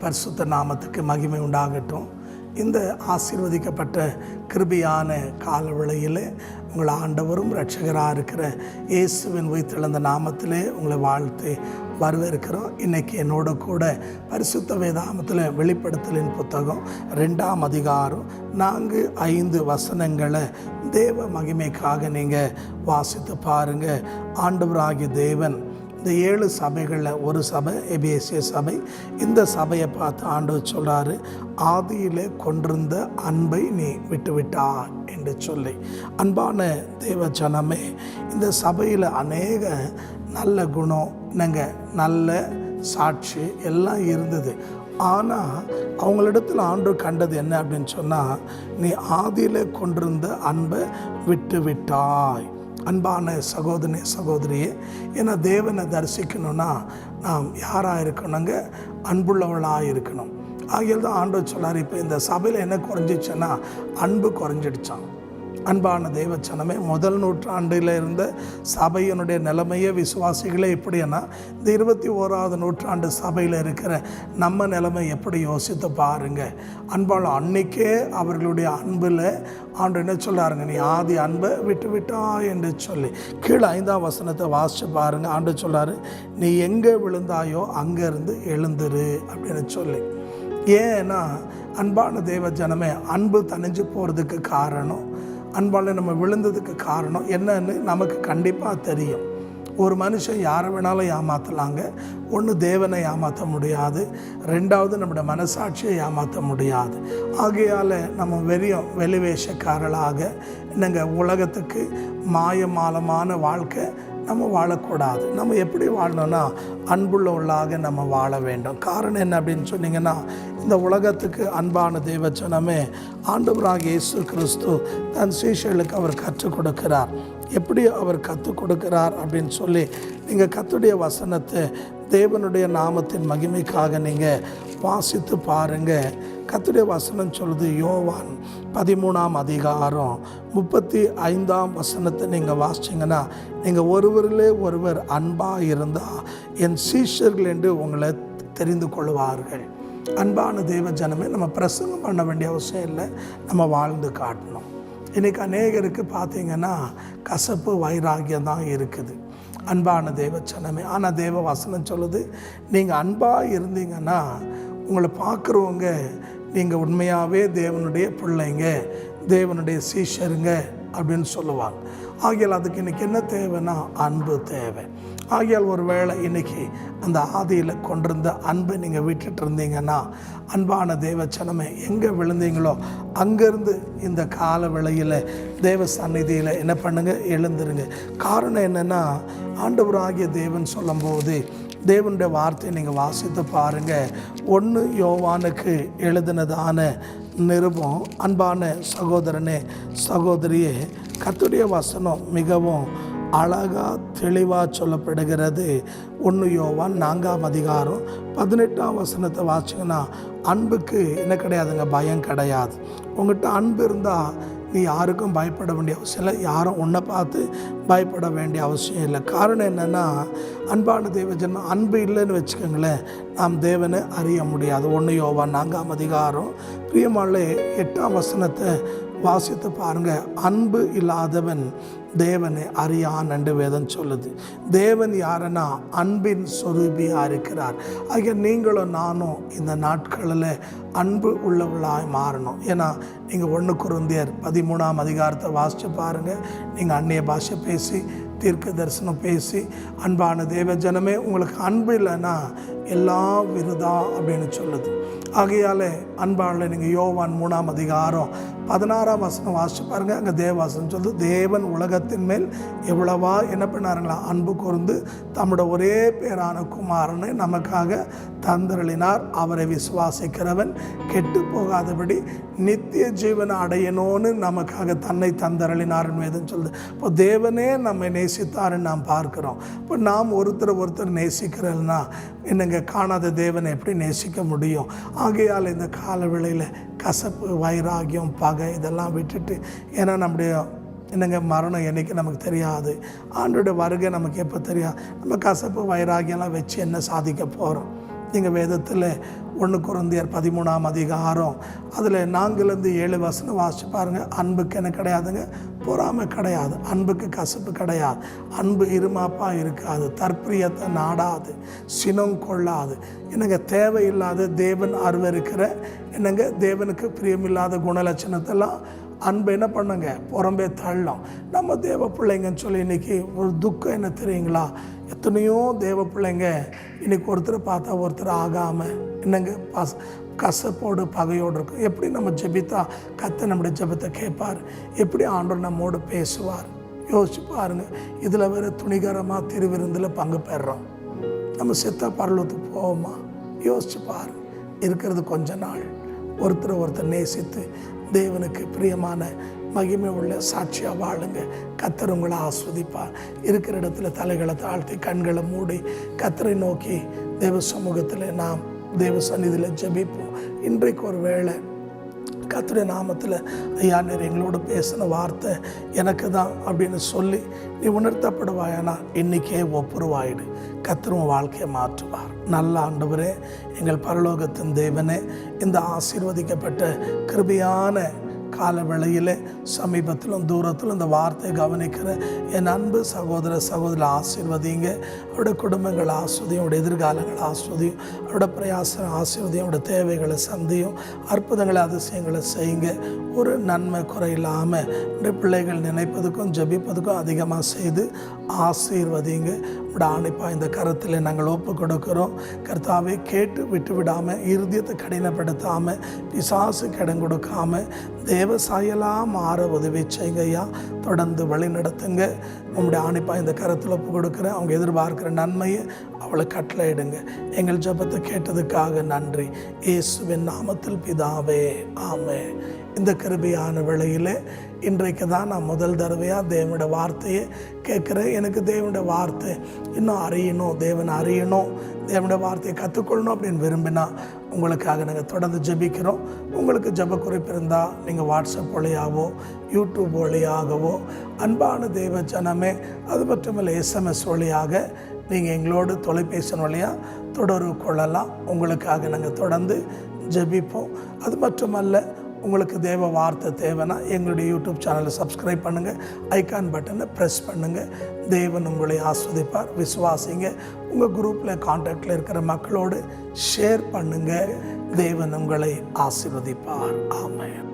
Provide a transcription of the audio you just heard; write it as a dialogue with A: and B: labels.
A: பரிசுத்த நாமத்துக்கு மகிமை உண்டாகட்டும். இந்த ஆசீர்வதிக்கப்பட்ட கிருபையான காலவேளையில் உங்கள் ஆண்டவரும் இரட்சகராக இருக்கிற இயேசுவின் உயிர்த்தெழுந்த நாமத்திலே உங்களை வாழ்த்து வரவேற்கிறோம். இன்றைக்கி என்னோட கூட பரிசுத்த வேதாகமத்தில் வெளிப்படுத்தலின் புத்தகம் 2ஆம் அதிகாரம் 4-5 வசனங்களை தேவ மகிமைக்காக நீங்கள் வாசித்து பாருங்கள். ஆண்டவராகிய தேவன் இந்த 7 சபைகளில் ஒரு சபை எபேசிய சபை. இந்த சபையை பார்த்து ஆண்டவர் சொல்கிறாரு, ஆதியிலே கொண்டிருந்த அன்பை நீ விட்டுவிட்டார் என்று சொல்லி. அன்பான தேவ ஜனமே, இந்த சபையில் அநேக நல்ல குணம், நல்ல சாட்சி எல்லாம் இருந்தது. ஆனால் அவங்களிடத்தில் ஆண்டவர் கண்டது என்ன அப்படின்னு சொன்னால், நீ ஆதியிலே கொண்டிருந்த அன்பை விட்டு விட்டாய். அன்பான சகோதரனே சகோதரியே, ஏன்னா தேவனை தரிசிக்கணும்னா நாம் யாராக இருக்கணுங்க? அன்புள்ளவளாக இருக்கணும். ஆகியால் தான் ஆண்டவர் சொல்லார், இப்போ இந்த சபையில் என்ன குறைஞ்சிச்சுன்னா அன்பு குறைஞ்சிடுச்சான். அன்பான தேவச்சனமே, முதல் நூற்றாண்டில் இருந்த சபையினுடைய நிலைமையே விசுவாசிகளே எப்படின்னா, இந்த 21ஆவது நூற்றாண்டு சபையில் இருக்கிற நம்ம நிலைமை எப்படி யோசித்து பாருங்கள். அன்பால் அன்னைக்கே அவர்களுடைய அன்பில் ஆண்டு என்ன சொல்லாருங்க, நீ ஆதி அன்பை விட்டு விட்டா என்று சொல்லி. கீழே 5ஆம் வசனத்தை வாசித்து பாருங்கள். ஆண்டு சொல்லார், நீ எங்கே விழுந்தாயோ அங்கேருந்து எழுந்துரு அப்படின்னு சொல்லி. ஏன்னா அன்பான தேவ ஜனமே, அன்பு தணிஞ்சு போகிறதுக்கு காரணம், அன்பால் நம்ம விழுந்ததுக்கு காரணம் என்னன்னு நமக்கு கண்டிப்பாக தெரியும். ஒரு மனுஷன் யாரை வேணாலும் ஏமாற்றலாங்க. ஒன்று தேவனை ஏமாற்ற முடியாது, 2வது நம்முடைய மனசாட்சியை ஏமாற்ற முடியாது. ஆகையால் நம்ம வெளிவேஷக்காரர்களாக உலகத்துக்கு மாயமாலமான வாழ்க்கை நம்ம வாழக்கூடாது. நம்ம எப்படி வாழணும்னா அன்புள்ளவர்களாக நம்ம வாழ வேண்டும். காரணம் என்ன அப்படின்னு சொன்னிங்கன்னா, இந்த உலகத்துக்கு அன்பான தேவச்சனமே, ஆண்டவராகிய இயேசு கிறிஸ்து தன் சீஷர்களுக்கு அவர் கற்றுக் கொடுக்கிறார். எப்படி அவர் கற்றுக் கொடுக்கிறார் அப்படின்னு சொல்லி நீங்கள் கர்த்தருடைய வசனத்தை தேவனுடைய நாமத்தின் மகிமைக்காக நீங்கள் வாசித்து பாருங்கள். கர்த்தருடைய வசனம் சொல்லுது, யோவான் 13ஆம் அதிகாரம் 35ஆம் வசனத்தை நீங்கள் வாசிச்சிங்கன்னா, நீங்கள் ஒருவரிலே ஒருவர் அன்பாக இருந்தால் என் சீஷர்கள் என்று உங்களை தெரிந்து கொள்வார்கள். அன்பான தேவ ஜனமே, நம்ம பிரசங்கம் பண்ண வேண்டிய அவசியம் இல்லை, நம்ம வாழ்ந்து காட்டணும். இன்றைக்கி அநேகருக்கு பார்த்திங்கன்னா கசப்பு வைராகியம் தான் இருக்குது. அன்பான தேவ ஜனமே, ஆனால் தேவ வசனம் சொல்லுது, நீங்கள் அன்பாக இருந்தீங்கன்னா உங்களை பார்க்குறவங்க நீங்கள் உண்மையாகவே தேவனுடைய பிள்ளைங்க, தேவனுடைய சீஷருங்க அப்படின்னு சொல்லுவாங்க. ஆகையால் அதுக்கு இன்றைக்கி என்ன தேவைன்னா அன்பு தேவை. ஆகையால் ஒரு வேளை இன்றைக்கி அந்த ஆதியில் கொண்டிருந்த அன்பை நீங்கள் விட்டுட்டு இருந்தீங்கன்னா, அன்பான தேவச்சனமே, எங்கே விழுந்தீங்களோ அங்கேருந்து இந்த கால வேளையில் தேவ சந்நிதியில் என்ன பண்ணுங்கள், எழுந்துருங்க. காரணம் என்னென்னா, ஆண்டவராகிய தேவன் சொல்லும்போது தேவனுடைய வார்த்தையை நீங்கள் வாசித்து பாருங்கள். 1 யோவானுக்கு எழுதினதான நிருபம். அன்பான சகோதரனே சகோதரியே, கர்த்தருடைய வசனம் மிகவும் அழகாக தெளிவாக சொல்லப்படுகிறது. 1 யோவான் 4ஆம் அதிகாரம் 18ஆம் வசனத்தை வாசிங்கன்னா, அன்புக்கு என்ன கிடையாதுங்க, பயம் கிடையாது. உங்கள்கிட்ட அன்பு இருந்தால் நீ யாருக்கும் பயப்பட வேண்டிய அவசியம் இல்லை, யாரும் உன்னை பார்த்து பயப்பட வேண்டிய அவசியம் இல்லை. காரணம் என்னென்னா, அன்பான தேவஜனம் அன்பு இல்லைன்னு வச்சுக்கோங்களேன், நாம் தேவனை அறிய முடியாது. 1 யோவான் 4ஆம் அதிகாரம் பிரியமானே 8ஆம் வசனத்தை வாசித்து பாருங்கள். அன்பு இல்லாதவன் தேவனை அறியான் என்று வேதம் சொல்லுது. தேவன் யாருன்னா அன்பின் சொரூபியாக இருக்கிறார். ஆகிய நீங்களும் நானும் இந்த நாட்களில் அன்பு உள்ளவர்களாக மாறணும். ஏன்னா நீங்கள் 1 கொரிந்தியர் 13ஆம் அதிகாரத்தை வாசித்து பாருங்கள். நீங்கள் அந்நிய பாஷை பேசி தீர்க்க தரிசனம் பேசி, அன்பான தேவ ஜனமே, உங்களுக்கு அன்பு இல்லைன்னா எல்லாம் விருதா அப்படின்னு சொல்லுது. ஆகையால் அன்பான நீங்கள் யோவான் 3ஆம் அதிகாரம் 16ஆம் வசனம் வாசிச்சு பாருங்கள். அங்கே தேவவாசனம் சொல்லுது, தேவன் உலகத்தின் மேல் எவ்வளவா என்ன பண்ணாருங்களா, அன்பு கூர்ந்து தம்முடைய ஒரே பேரான குமாரனை நமக்காக தந்தருளினார். அவரை விசுவாசிக்கிறவன் கெட்டு போகாதபடி நித்திய ஜீவனை அடையணும்னு நமக்காக தன்னை தந்தருளினார்னு வேதம் சொல்லுது. இப்போ தேவனே நம்மை நேசித்தாருன்னு நாம் பார்க்குறோம். இப்போ நாம் ஒருத்தர் நேசிக்கிறோம்னா என்னங்க, காணாத தேவனை எப்படி நேசிக்க முடியும்? ஆகையால் இந்த கால வேளையில் கசப்பு, வைராகியம், பகை இதெல்லாம் விட்டுட்டு, ஏன்னா நம்முடைய மரணம் என்றைக்கு நமக்கு தெரியாது, ஆண்டோடைய வருகை நமக்கு எப்போ தெரியாது. நம்ம கசப்பு வைராகியெல்லாம் வச்சு என்ன சாதிக்க போகிறோம்? நீங்கள் வேதத்தில் 1 கொரிந்தியர் 13ஆம் அதிகாரம் அதில் 4-7 வசனம் வாசிச்சு பாருங்கள். அன்புக்கு என்ன கிடையாதுங்க? பொறாமை கிடையாது. அன்புக்கு கசப்பு கிடையாது. அன்பு இருமாப்பாக இருக்காது. தற்பிரியத்தை நாடாது. சினம் கொள்ளாது. என்னங்க தேவையில்லாத தேவன் அருவருக்கிற என்னங்க தேவனுக்கு பிரியமில்லாத குணலட்சணத்தெல்லாம் அன்பு என்ன பண்ணுங்க? புறம்பே தள்ளும். நம்ம தேவ பிள்ளைங்கன்னு சொல்லி இன்றைக்கி ஒரு துக்கம் என்ன தெரியுங்களா? எத்தனையோ தேவ பிள்ளைங்க இன்றைக்கி ஒருத்தரை பார்த்தா ஒருத்தர் ஆகாமல் என்னங்க கசப்போடு பகையோடு இருக்கும். எப்படி நம்ம ஜெபித்தா கர்த்தர் நம்முடைய ஜெபத்தை கேட்பார்? எப்படி ஆண்டவர் நம்மோடு பேசுவார்? யோசிச்சு பாருங்கள். இதில் வேறு துணிகரமாக திருவிருந்தில் பங்கு பெறுறோம். நம்ம செத்த பரலோகத்துக்கு போவோமா? யோசிச்சு பாருங்க. இருக்கிறது கொஞ்ச நாள். ஒருத்தர் நேசித்து தேவனுக்கு பிரியமான மகிமை உள்ள சாட்சியாக வாழுங்க. கர்த்தர் உங்களை ஆஸ்வதிப்பார். இருக்கிற இடத்துல தலைகளை தாழ்த்தி கண்களை மூடி கர்த்தரை நோக்கி தேவ சமூகத்தில் நாம் தேவ சந்நிதியில் ஜெபிப்போம். இன்றைக்கு ஒரு வேளை கர்த்தருடைய நாமத்தில் ஐயா நீர் எங்களோடு பேசின வார்த்தை எனக்கு தான் அப்படின்னு சொல்லி நீ உணர்த்தப்படுவாயானா இன்றைக்கே ஒப்புருவாயிடு. கர்த்தர் உன் வாழ்க்கையை மாற்றுவார். நல்ல ஆண்டவரே, எங்கள் பரலோகத்தின் தேவனே, இந்த ஆசீர்வதிக்கப்பட்ட கிருபையான கால வேளையில் சமீபத்திலும் தூரத்திலும் இந்த வார்த்தையை கவனிக்கிற என் அன்பு சகோதர ஆசீர்வதிங்க. அவருடைய குடும்பங்கள் ஆஸ்வதியும், அவருடைய எதிர்காலங்கள் ஆஸ்வதியும், அவருடைய பிரயாசம் ஆசீர்வதியும், அவருடைய தேவைகளை சந்தியும், அற்புதங்களை அதிசயங்களை செய்யுங்க. ஒரு நன்மை குறையில்லாமல் இந்த பிள்ளைகள் நினைப்பதுக்கும் ஜெபிப்பதுக்கும் அதிகமாக செய்து ஆசீர்வதிங்க. உடைய ஆணைப்பா இந்த கருத்தில் நாங்கள் ஒப்பு கொடுக்கிறோம். கர்த்தாவே, கேட்டு விட்டு விடாமல், இருதயத்தை கடினப்படுத்தாமல், பிசாசு கடன் கொடுக்காமல் தேவசாயலாக மாற உதவி செய்யுங்க ஐயா. தொடர்ந்து வழி நடத்துங்க. உங்களுடைய ஆணைப்பா இந்த கருத்தில் ஒப்பு கொடுக்குறேன். அவங்க எதிர்பார்க்குற நன்மையை அவளை கட்டளையிடுங்க. எங்கள் ஜெபத்தை கேட்டதுக்காக நன்றி. இயேசுவின் நாமத்தில் பிதாவே, ஆமென். இந்த கிருபையான வேளையில் இன்றைக்கு தான் நான் முதல் தடவையாக தேவனுடைய வார்த்தையை கேட்குறேன். எனக்கு தேவனுடைய வார்த்தை இன்னும் அறியணும், தேவனை அறியணும், தேவனுடைய வார்த்தையை கற்றுக்கொள்ளணும் அப்படின்னு விரும்பினா உங்களுக்காக நாங்கள் தொடர்ந்து ஜெபிக்கிறோம். உங்களுக்கு ஜெப குறிப்பு இருந்தால் நீங்கள் வாட்ஸ்அப் வழியாகவோ யூடியூப் வழியாகவோ அன்பான தேவ ஜனமே, அது மட்டுமல்ல SMS வழியாக நீங்கள் எங்களோடு தொலைபேசி வழியாக தொடர்பு கொள்ளலாம். உங்களுக்காக நாங்கள் தொடர்ந்து ஜெபிப்போம். அது மட்டுமல்ல, உங்களுக்கு தேவ வார்த்தை தேவைன்னா எங்களுடைய யூடியூப் சேனலை சப்ஸ்கிரைப் பண்ணுங்கள். ஐகான் பட்டனை ப்ரெஸ் பண்ணுங்கள். தேவன் உங்களை ஆஸ்வதிப்பார். விசுவாசிங்க. உங்கள் குரூப்பில் கான்டாக்டில் இருக்கிற மக்களோடு ஷேர் பண்ணுங்கள். தேவன் உங்களை ஆசீர்வதிப்பார். ஆமென்.